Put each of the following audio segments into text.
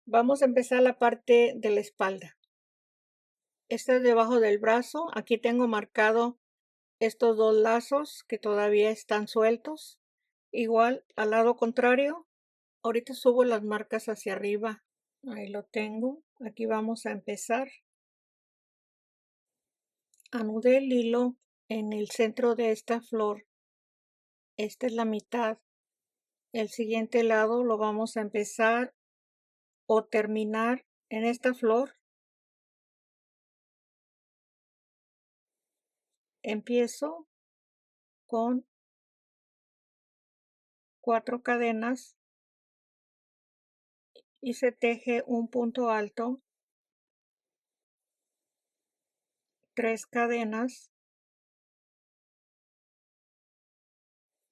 Vamos a empezar la parte de la espalda. Esta es debajo del brazo. Aquí tengo marcado estos dos lazos que todavía están sueltos. Igual al lado contrario. Ahorita subo las marcas hacia arriba. Ahí lo tengo. Aquí vamos a empezar. Anudé el hilo en el centro de esta flor. Esta es la mitad. El siguiente lado lo vamos a empezar o terminar en esta flor. Empiezo con 4 cadenas y se teje un punto alto, 3 cadenas,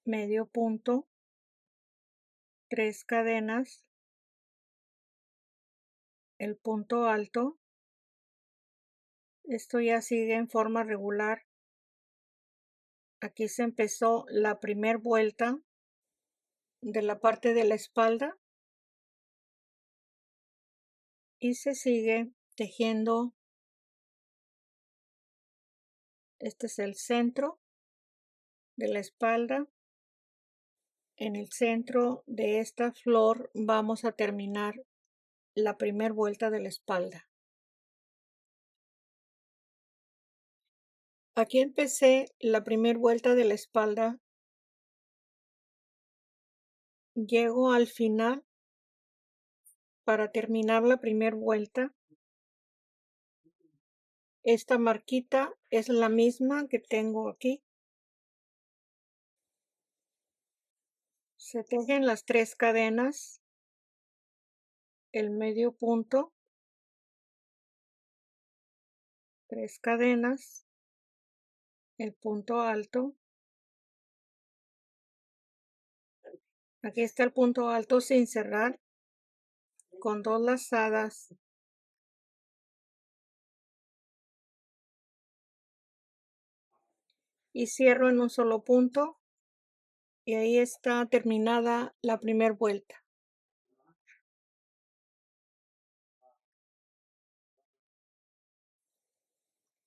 medio punto, 3 cadenas, el punto alto. Esto ya sigue en forma regular. Aquí se empezó la primera vuelta de la parte de la espalda y se sigue tejiendo. Este es el centro de la espalda. En el centro de esta flor vamos a terminar la primera vuelta de la espalda. Aquí empecé la primera vuelta de la espalda. Llego al final para terminar la primera vuelta. Esta marquita es la misma que tengo aquí. Se tejen las 3 cadenas, el medio punto, 3 cadenas, el punto alto. Aquí está el punto alto sin cerrar, con 2 lazadas. Y cierro en un solo punto y ahí está terminada la primera vuelta.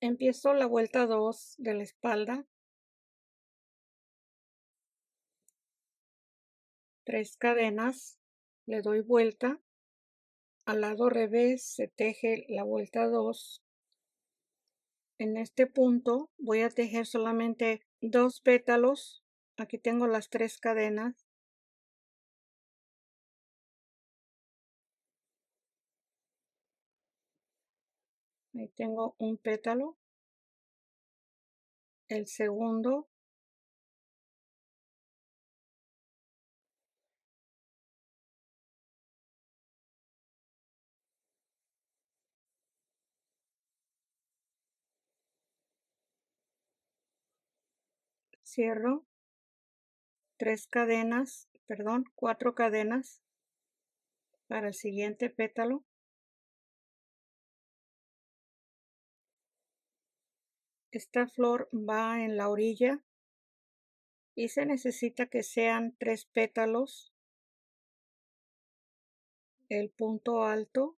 Empiezo la vuelta 2 de la espalda. 3 cadenas, le doy vuelta. Al lado revés se teje la vuelta 2. En este punto voy a tejer solamente 2 pétalos. Aquí tengo las 3 cadenas. Ahí tengo un pétalo. El segundo. Cierro. 3 cadenas, perdón, 4 cadenas para el siguiente pétalo. Esta flor va en la orilla y se necesita que sean 3 pétalos, el punto alto,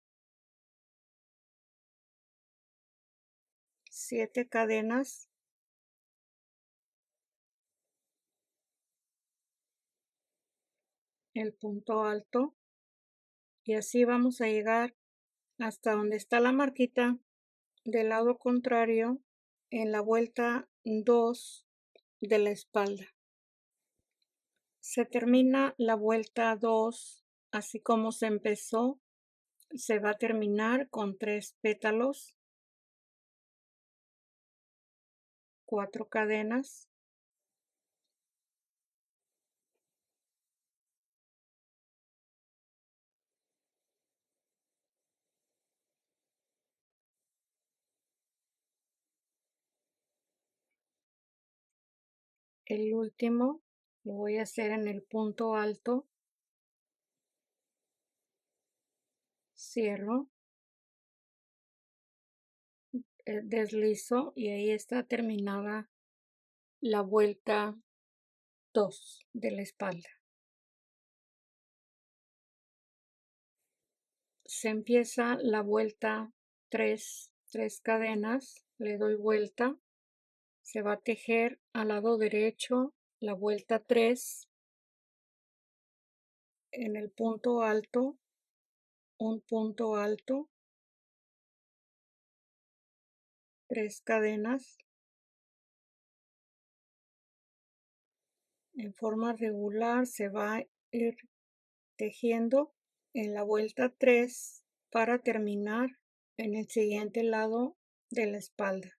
7 cadenas, el punto alto, y así vamos a llegar hasta donde está la marquita del lado contrario en la vuelta 2 de la espalda. Se termina la vuelta 2 así como se empezó. Se va a terminar con 3 pétalos, 4 cadenas, el último lo voy a hacer en el punto alto, cierro, deslizo y ahí está terminada la vuelta 2 de la espalda. se empieza la vuelta 3 cadenas, le doy vuelta, se va a tejer al lado derecho la vuelta 3 en el punto alto, un punto alto, 3 cadenas en forma regular, se va a ir tejiendo en la vuelta 3 para terminar en el siguiente lado de la espalda.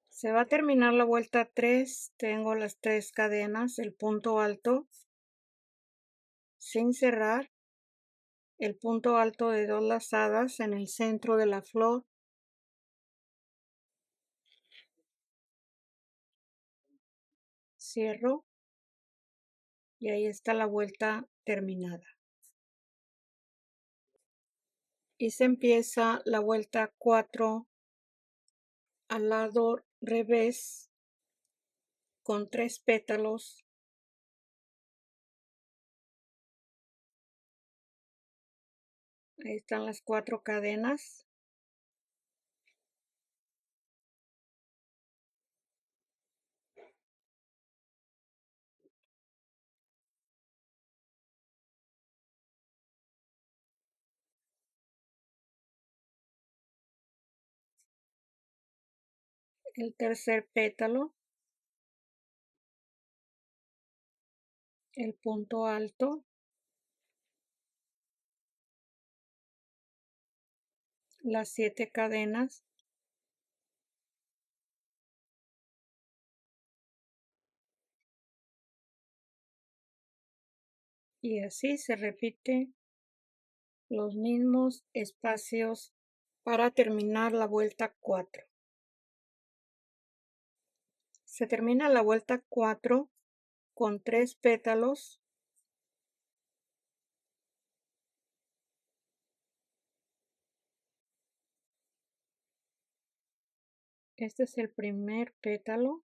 Se va a terminar la vuelta 3, tengo las 3 cadenas, el punto alto sin cerrar, el punto alto de 2 lazadas en el centro de la flor, cierro y ahí está la vuelta terminada. Y se empieza la vuelta 4 al lado revés con 3 pétalos. Ahí están las 4 cadenas. El tercer pétalo, el punto alto, las 7 cadenas, y así se repite los mismos espacios para terminar la vuelta 4. Se termina la vuelta 4 con 3 pétalos. Este es el primer pétalo,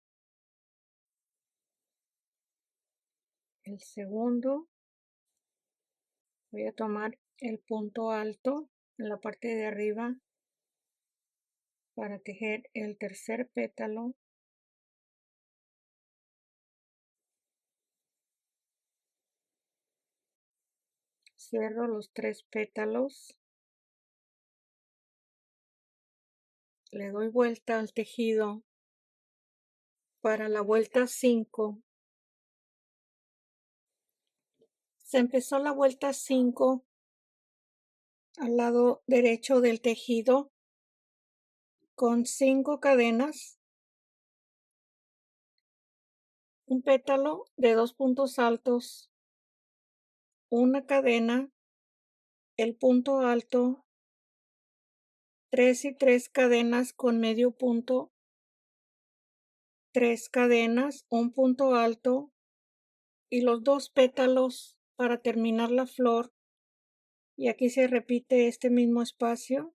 el segundo. Voy a tomar el punto alto en la parte de arriba para tejer el tercer pétalo. Cierro los 3 pétalos, le doy vuelta al tejido para la vuelta 5. Se empezó la vuelta 5 al lado derecho del tejido con 5 cadenas, un pétalo de 2 puntos altos, una cadena, el punto alto, 3 y 3 cadenas con medio punto, 3 cadenas, un punto alto y los 2 pétalos para terminar la flor. Y aquí se repite este mismo espacio.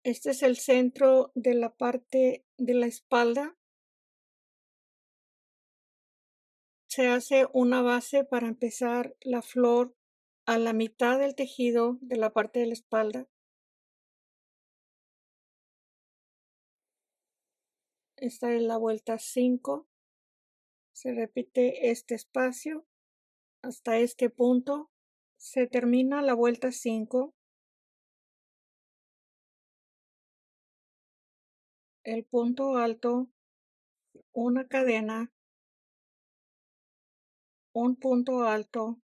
Este es el centro de la parte de la espalda. Se hace una base para empezar la flor a la mitad del tejido de la parte de la espalda. Esta es la vuelta 5. Se repite este espacio hasta este punto. Se termina la vuelta 5. El punto alto, una cadena, un punto alto,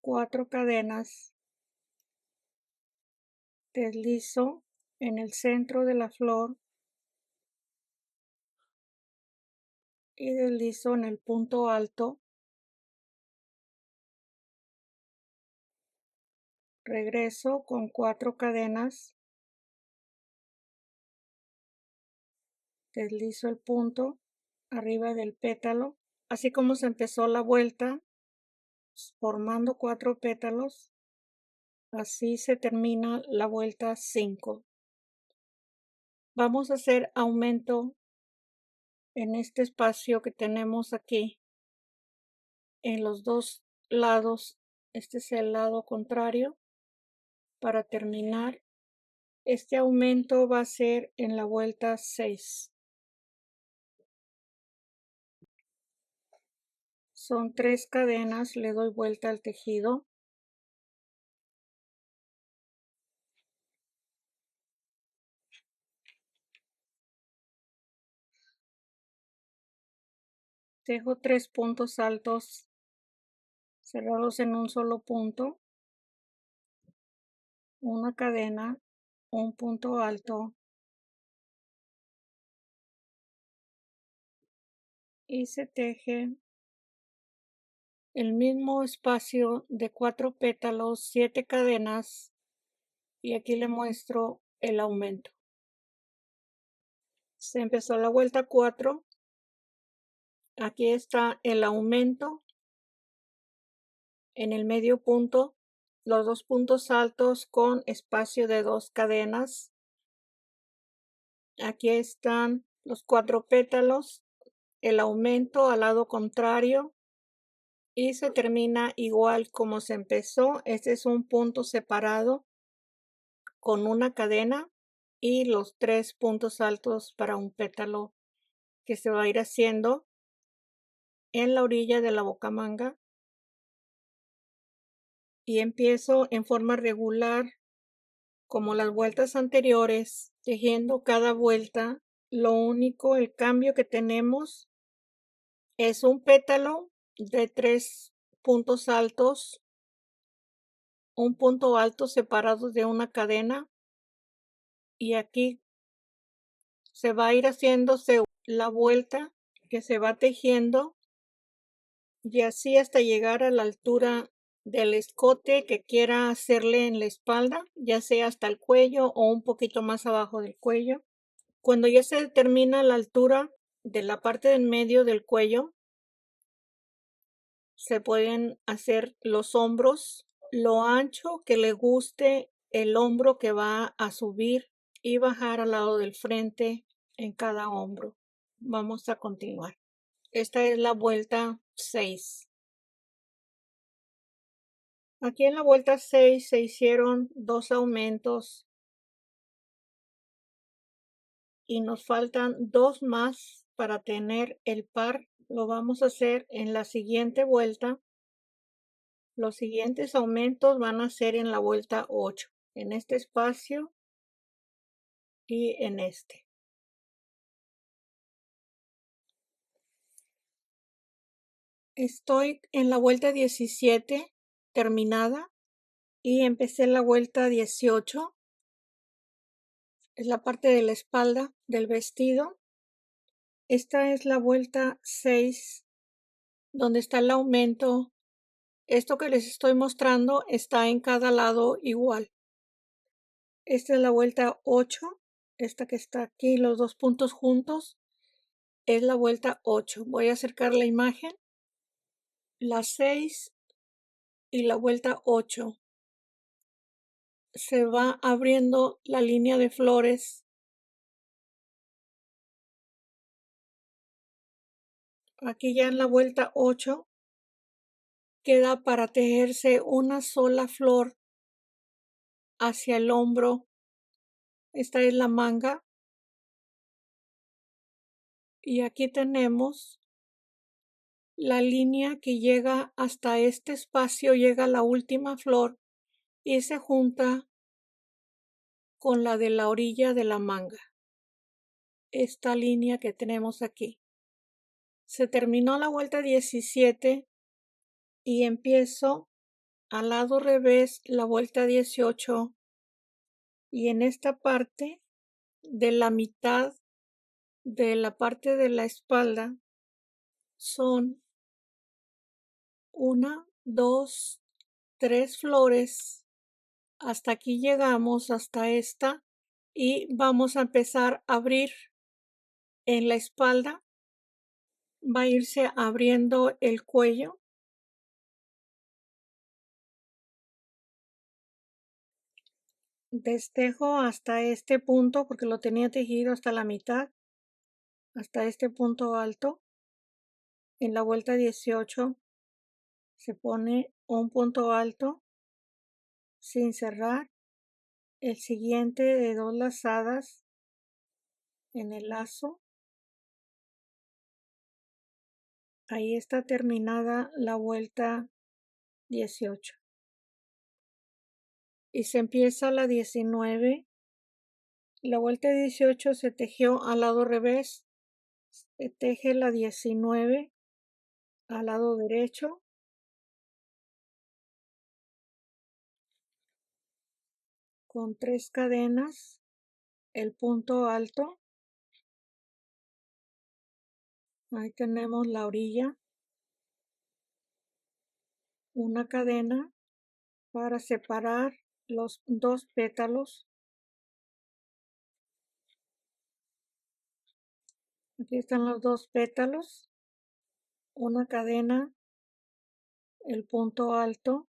4 cadenas, deslizo en el centro de la flor y deslizo en el punto alto, regreso con 4 cadenas, deslizo el punto arriba del pétalo, así como se empezó la vuelta, formando 4 pétalos, así se termina la vuelta 5. Vamos a hacer aumento en este espacio que tenemos aquí en los dos lados. Este es el lado contrario. Para terminar, este aumento va a ser en la vuelta 6. Son 3 cadenas, le doy vuelta al tejido. Dejo 3 puntos altos cerrados en un solo punto, una cadena, un punto alto y se teje el mismo espacio de 4 pétalos, 7 cadenas, y aquí le muestro el aumento. Se empezó la vuelta 4. Aquí está el aumento en el medio punto, los 2 puntos altos con espacio de 2 cadenas. Aquí están los 4 pétalos, el aumento al lado contrario y se termina igual como se empezó. Este es un punto separado con una cadena y los 3 puntos altos para un pétalo que se va a ir haciendo en la orilla de la bocamanga. Y empiezo en forma regular como las vueltas anteriores, tejiendo cada vuelta. Lo único, el cambio que tenemos es un pétalo de 3 puntos altos, un punto alto separados de una cadena, y aquí se va a ir haciéndose la vuelta que se va tejiendo y así hasta llegar a la altura del escote que quiera hacerle en la espalda, ya sea hasta el cuello o un poquito más abajo del cuello. Cuando ya se determina la altura de la parte del medio del cuello, se pueden hacer los hombros, lo ancho que le guste el hombro que va a subir y bajar al lado del frente en cada hombro. Vamos a continuar. Esta es la vuelta 6. Aquí en la vuelta 6 se hicieron 2 aumentos y nos faltan 2 más para tener el par. Lo vamos a hacer en la siguiente vuelta. Los siguientes aumentos van a ser en la vuelta 8, en este espacio y en este. Estoy en la vuelta 17 terminada y empecé la vuelta 18. Es la parte de la espalda del vestido. Esta es la vuelta 6, donde está el aumento. Esto que les estoy mostrando está en cada lado igual. Esta es la vuelta 8, esta que está aquí, los 2 puntos juntos, es la vuelta 8. Voy a acercar la imagen. La 6 y la vuelta 8. Se va abriendo la línea de flores. Aquí ya en la vuelta 8 queda para tejerse una sola flor hacia el hombro. Esta es la manga. Y aquí tenemos la línea que llega hasta este espacio, llega la última flor y se junta con la de la orilla de la manga. Esta línea que tenemos aquí. Se terminó la vuelta 17 y empiezo al lado revés la vuelta 18 y en esta parte de la mitad de la parte de la espalda son 1, 2, 3 flores. Hasta aquí llegamos, hasta esta, y vamos a empezar a abrir en la espalda. Va a irse abriendo el cuello. Destejo hasta este punto porque lo tenía tejido hasta la mitad. hasta este punto alto. En la vuelta 18 se pone un punto alto sin cerrar, el siguiente de 2 lazadas en el lazo. Ahí está terminada la vuelta 18. Y se empieza la 19. La vuelta 18 se tejió al lado revés. Se teje la 19 al lado derecho. Con 3 cadenas, el punto alto. Ahí tenemos la orilla. Una cadena para separar los 2 pétalos. Aquí están los 2 pétalos. Una cadena, el punto alto.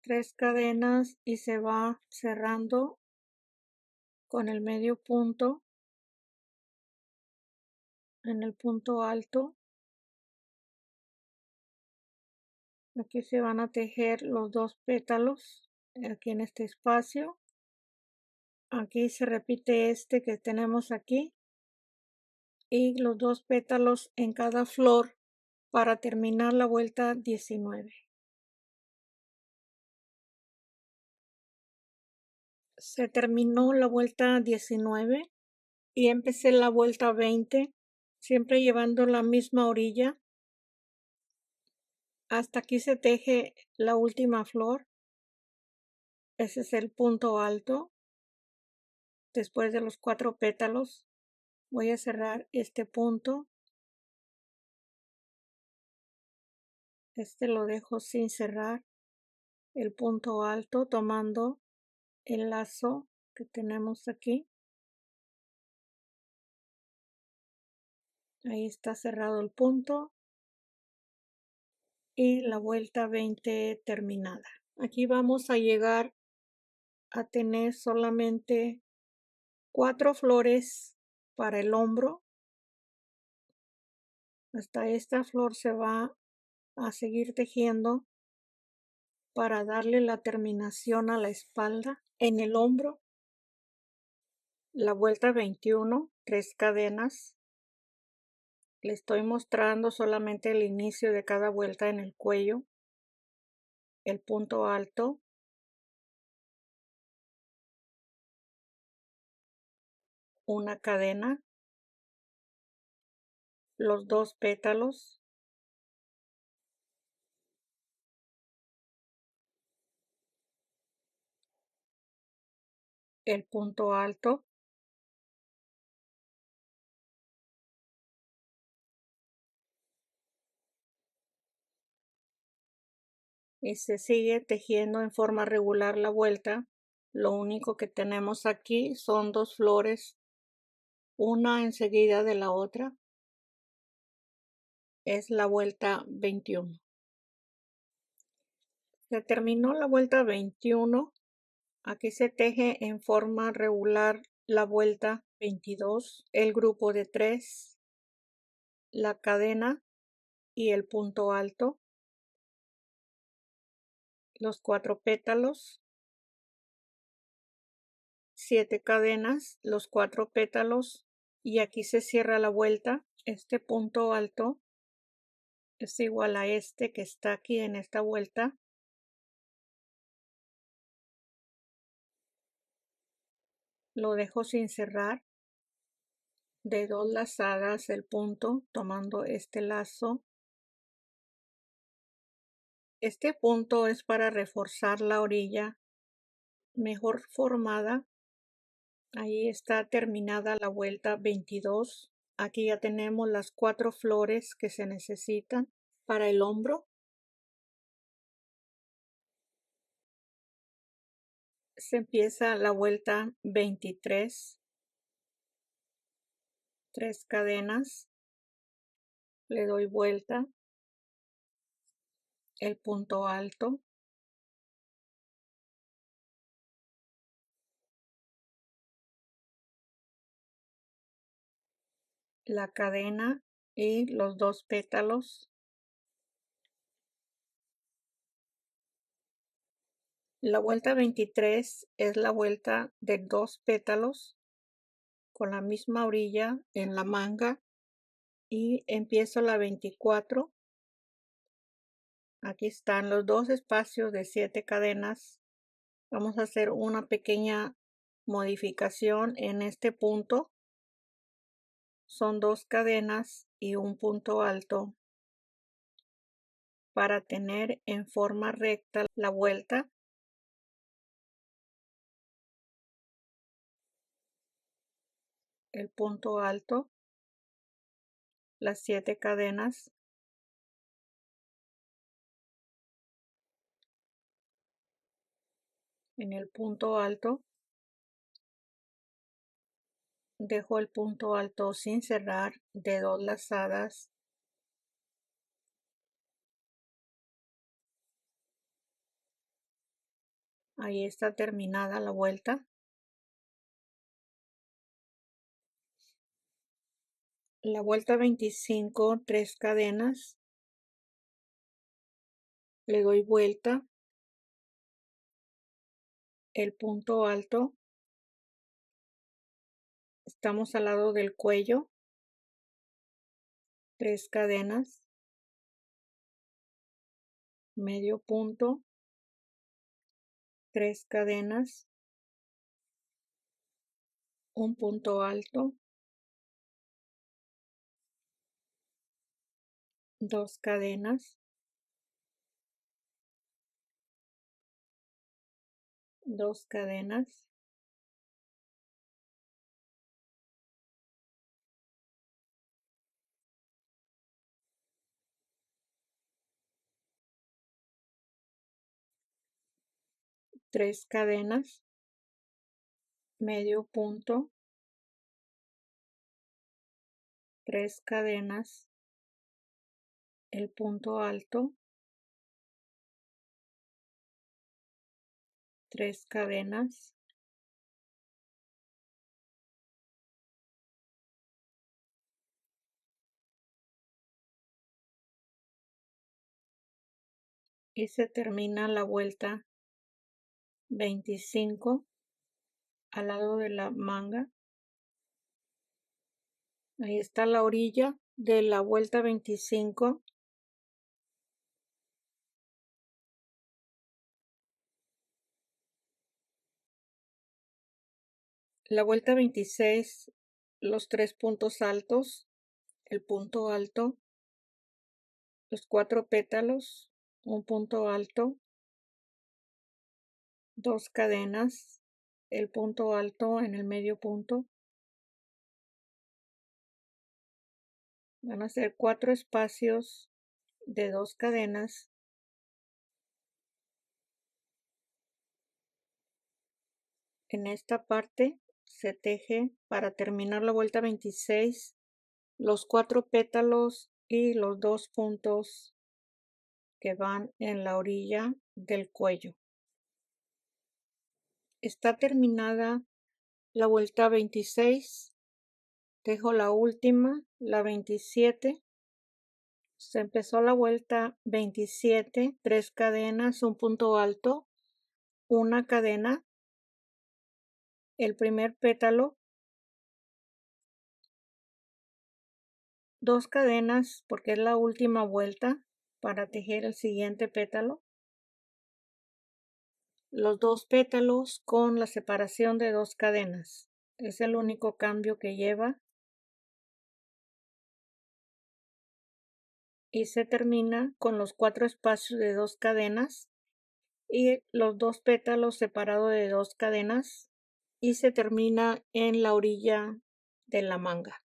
3 cadenas y se va cerrando con el medio punto en el punto alto. Aquí se van a tejer los 2 pétalos aquí en este espacio. Aquí se repite este que tenemos aquí y los 2 pétalos en cada flor para terminar la vuelta 19. Se terminó la vuelta 19 y empecé la vuelta 20, siempre llevando la misma orilla. Hasta aquí se teje la última flor. Ese es el punto alto. Después de los 4 pétalos, voy a cerrar este punto. Este lo dejo sin cerrar. El punto alto tomando el lazo que tenemos aquí. Ahí está cerrado el punto y la vuelta 20 terminada. Aquí vamos a llegar a tener solamente 4 flores para el hombro. Hasta esta flor se va a seguir tejiendo para darle la terminación a la espalda. En el hombro, la vuelta 21, 3 cadenas. Le estoy mostrando solamente el inicio de cada vuelta en el cuello, el punto alto, una cadena, los 2 pétalos, el punto alto, y se sigue tejiendo en forma regular la vuelta. Lo único que tenemos aquí son 2 flores, una enseguida de la otra. Es la vuelta 21. Se terminó la vuelta 21. Aquí se teje en forma regular la vuelta 22, el grupo de 3, la cadena y el punto alto, los 4 pétalos, 7 cadenas, los 4 pétalos, y aquí se cierra la vuelta. Este punto alto es igual a este que está aquí en esta vuelta. Lo dejo sin cerrar. De 2 lazadas el punto, tomando este lazo. Este punto es para reforzar la orilla mejor formada. Ahí está terminada la vuelta 22. Aquí ya tenemos las 4 flores que se necesitan para el hombro. Se empieza la vuelta 23. 3 cadenas. Le doy vuelta. El punto alto. la cadena y los 2 pétalos. La vuelta 23 es la vuelta de 2 pétalos con la misma orilla en la manga y empiezo la 24. Aquí están los 2 espacios de 7 cadenas. Vamos a hacer una pequeña modificación en este punto. Son 2 cadenas y un punto alto para tener en forma recta la vuelta. El punto alto, las 7 cadenas, en el punto alto, dejo el punto alto sin cerrar de 2 lazadas. Ahí está terminada la vuelta. La vuelta 25, 3 cadenas, le doy vuelta, el punto alto, estamos al lado del cuello, 3 cadenas, medio punto, 3 cadenas, un punto alto, 2 cadenas, 2 cadenas, tres cadenas, medio punto, 3 cadenas, el punto alto, 3 cadenas, y se termina la vuelta 25 al lado de la manga. Ahí está la orilla de la vuelta 25. La vuelta 26, los 3 puntos altos, el punto alto, los 4 pétalos, un punto alto, 2 cadenas, el punto alto en el medio punto. Van a ser 4 espacios de 2 cadenas. En esta parte se teje para terminar la vuelta 26 los 4 pétalos y los 2 puntos que van en la orilla del cuello. Está terminada la vuelta 26. Dejo la última, la 27. Se empezó la vuelta 27, 3 cadenas, un punto alto, una cadena, el primer pétalo, 2 cadenas porque es la última vuelta para tejer el siguiente pétalo, los 2 pétalos con la separación de 2 cadenas. Es el único cambio que lleva. Y se termina con los 4 espacios de 2 cadenas y los 2 pétalos separados de 2 cadenas, y se termina en la orilla de la manga.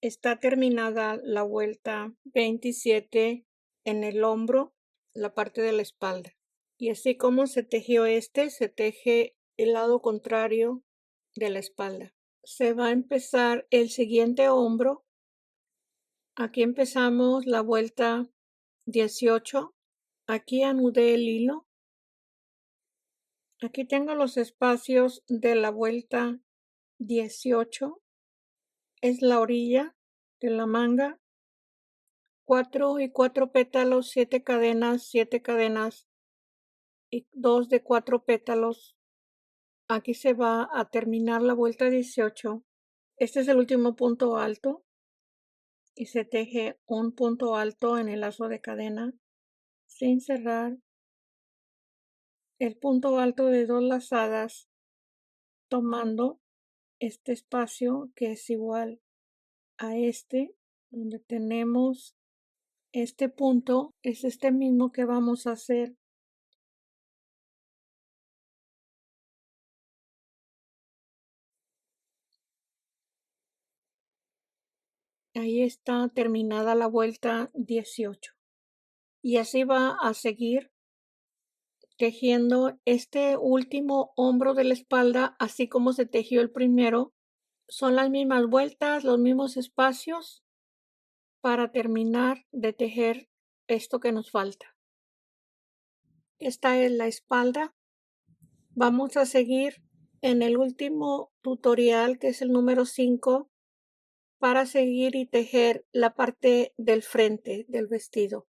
Está terminada la vuelta 27 en el hombro, la parte de la espalda. Y así como se tejió se teje el lado contrario de la espalda. Se va a empezar el siguiente hombro. Aquí empezamos la vuelta 18. Aquí anudé el hilo. Aquí tengo los espacios de la vuelta 18. es la orilla de la manga, 4 y 4 pétalos, 7 cadenas y 2 de 4 pétalos. Aquí se va a terminar la vuelta 18. Este es el último punto alto y se teje un punto alto en el lazo de cadena sin cerrar, el punto alto de 2 lazadas, tomando este espacio que es igual a este, donde tenemos este punto, es este mismo que vamos a hacer. Ahí está terminada la vuelta 18. Y así va a seguir tejiendo este último hombro de la espalda, así como se tejió el primero. Son las mismas vueltas, los mismos espacios para terminar de tejer esto que nos falta. Esta es la espalda. Vamos a seguir en el último tutorial, que es el número 5, para seguir y tejer la parte del frente del vestido.